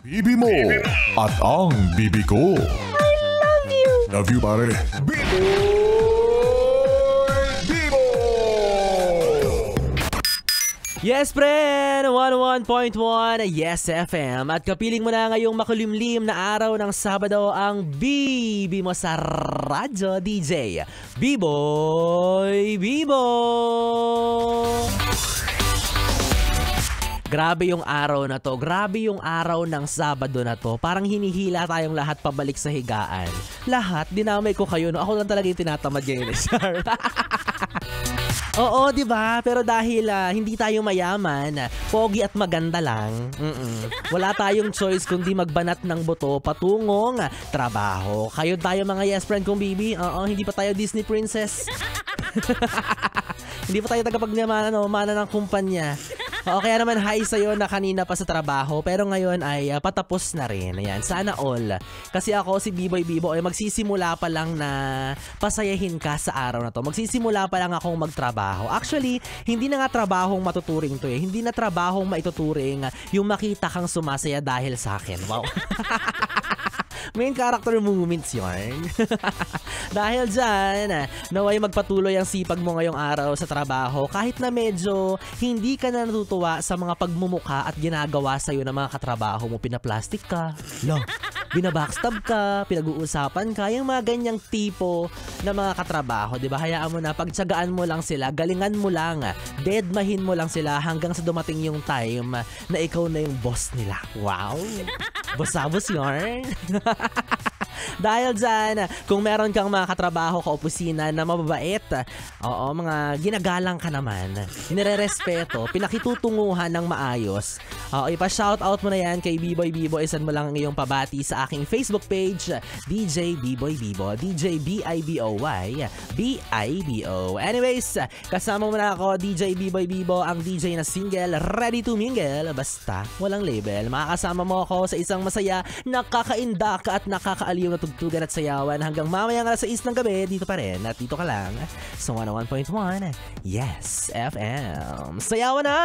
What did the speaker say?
Bibi mo at ang bibi ko. I love you. Love you, pare. Bibo! Yes, friend! 101.1 Yes FM. At kapiling mo na ngayong makulimlim na araw ng Sabado ang bibi mo sa radyo, DJ Biboy Bibo! Grabe yung araw na to. Grabe yung araw ng Sabado na to. Parang hinihila tayong lahat pabalik sa higaan. Lahat, dinamay ko kayo. No? Ako lang talaga yung tinatamad ngayon. Oo, di ba? Pero dahil hindi tayo mayaman, pogi at maganda lang, wala tayong choice kundi magbanat ng buto patungong trabaho. Kayo tayo mga yes friend kong bibi. Oo, hindi pa tayo Disney princess. Hindi pa tayo tagapagmana ng kumpanya. Oo, kaya naman hi sa'yo na kanina pa sa trabaho pero ngayon ay patapos na rin. Ayan, sana all. Kasi ako si Biboy Bibo ay magsisimula pa lang na pasayahin ka sa araw na to. Magsisimula pa lang akong magtrabaho. Actually, hindi na nga trabahong matuturing to eh. Hindi na trabahong maituturing yung makita kang sumasaya dahil sa akin. Wow. Main character moments yun. Dahil dyan, naway magpatuloy ang sipag mo ngayong araw sa trabaho kahit na medyo hindi ka na natutuwa sa mga pagmumukha at ginagawa sa'yo ng mga katrabaho mo. Pinaplastic ka, binabackstab ka, pinag-uusapan ka, yung mga ganyang tipo na mga katrabaho, di ba? Hayaan mo na, pagtsagaan mo lang sila, galingan mo lang, deadmahin mo lang sila hanggang sa dumating yung time na ikaw na yung boss nila. Wow! Boss-abos yarn! Dahil dyan, kung meron kang mga katrabaho ka-opisina na mababait, oo, mga ginagalang ka naman, nire-respeto, pinakitutunguhan ng maayos, ipa-shoutout mo na yan kay Biboy Bibo, isan mo lang ang iyong pabati sa aking Facebook page, DJ Biboy Bibo, DJ B-I-B-O-Y, B-I-B-O. Anyways, kasama mo na ako, DJ Biboy Bibo, ang DJ na single, ready to mingle, basta walang label. Makakasama mo ako sa isang masaya, nakakaindak at nakakaaliw na tugtugan at sayawan hanggang mamayang alas 6 ng gabi. Dito pa rin at dito ka lang sa 101.1 Yes FM. Sayawan na!